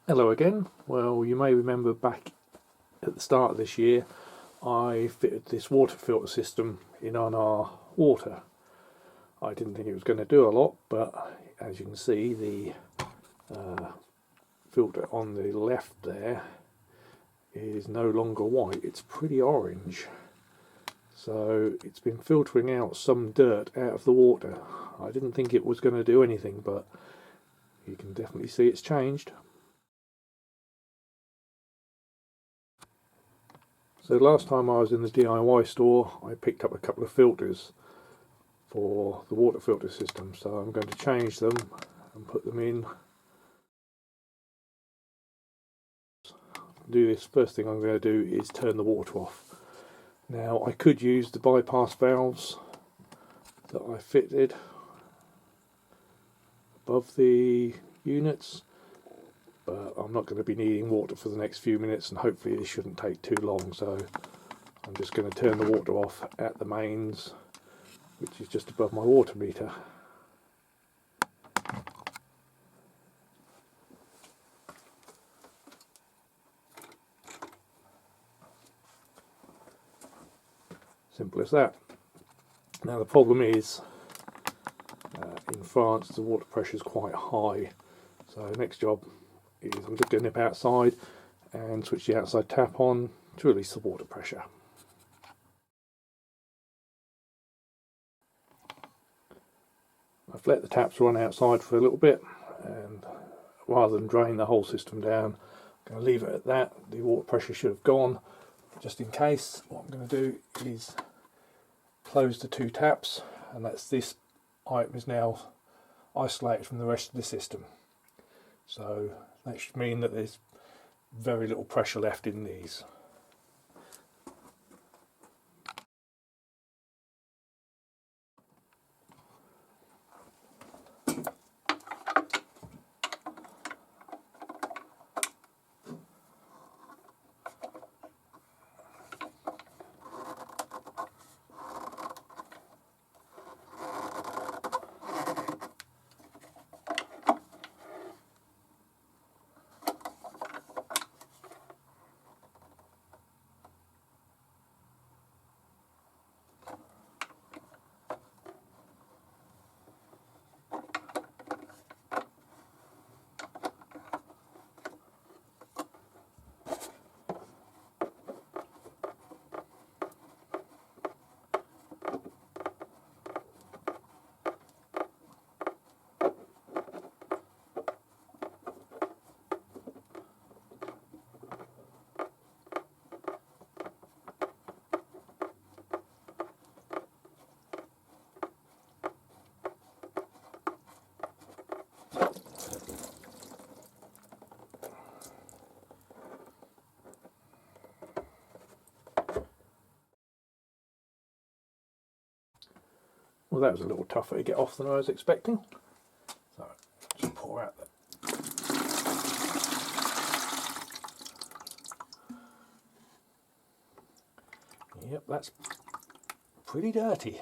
Hello again. Well, you may remember back at the start of this year I fitted this water filter system in on our water. I didn't think it was going to do a lot, but as you can see, the filter on the left there is no longer white, it's pretty orange. So it's been filtering out some dirt out of the water. I didn't think it was going to do anything, but you can definitely see it's changed. So last time I was in the DIY store, I picked up a couple of filters for the water filter system, so I'm going to change them and put them in. To do this, first thing I'm going to do is turn the water off. Now I could use the bypass valves that I fitted above the units, but I'm not going to be needing water for the next few minutes, and hopefully this shouldn't take too long, so I'm just going to turn the water off at the mains, which is just above my water meter. Simple as that. Now the problem is, in France the water pressure is quite high, so the next job is I'm just going to nip outside and switch the outside tap on to release the water pressure. I've let the taps run outside for a little bit, and rather than drain the whole system down, I'm going to leave it at that. The water pressure should have gone. Just in case, what I'm going to do is close the two taps, and that's this item is now isolated from the rest of the system. So that should mean that there's very little pressure left in these. Well, that was a little tougher to get off than I was expecting. So just pour out the Yep, that's pretty dirty.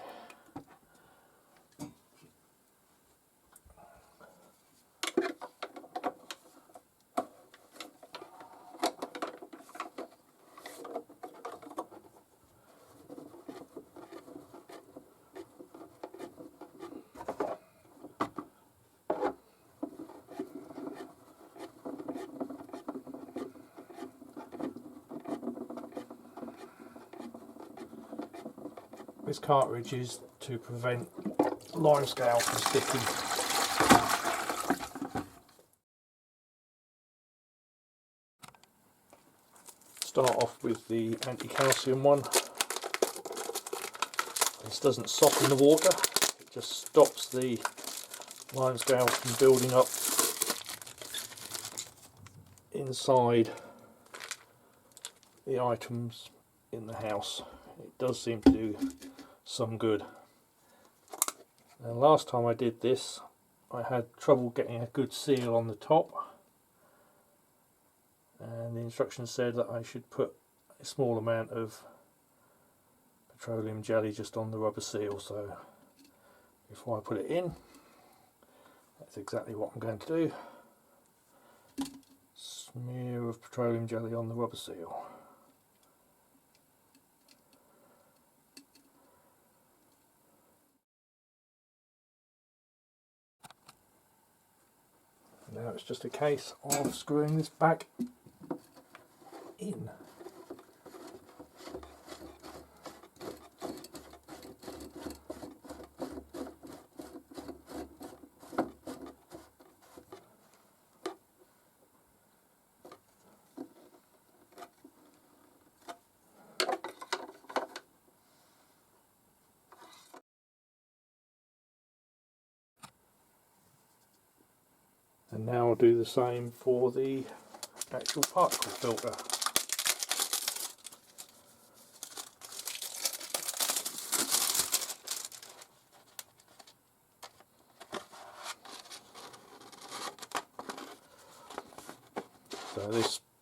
This cartridge is to prevent limescale from sticking. Start off with the anti-calcium one. This doesn't soften the water, it just stops the limescale from building up inside the items in the house. It does seem to do some good. And last time I did this, I had trouble getting a good seal on the top, and the instructions said that I should put a small amount of petroleum jelly just on the rubber seal. So before I put it in, that's exactly what I'm going to do. smear of petroleum jelly on the rubber seal. Now it's just a case of screwing this back in. And now I'll do the same for the actual particle filter. So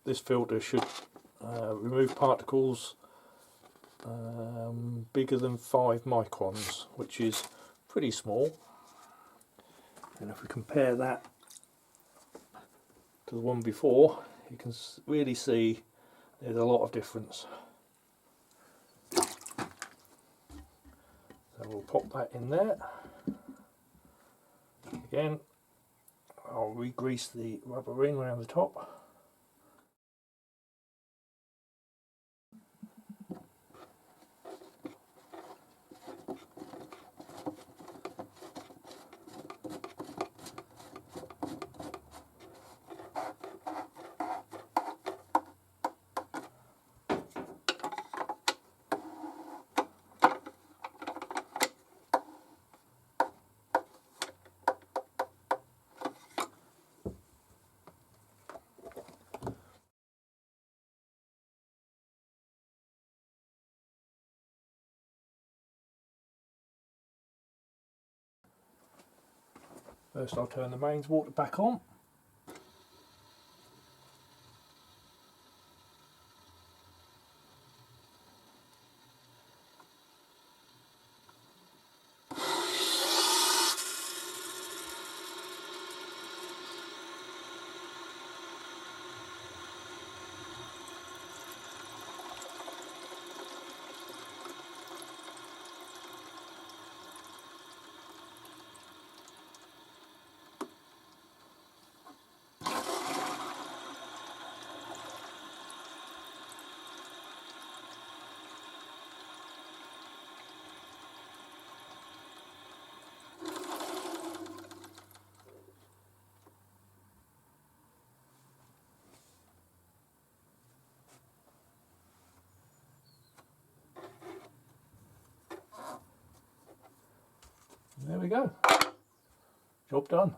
this filter should remove particles bigger than 5 microns, which is pretty small. And if we compare that to the one before, you can really see there's a lot of difference. So we'll pop that in there. Again, I'll re-grease the rubber ring around the top. First I'll turn the mains water back on. There we go. Job done.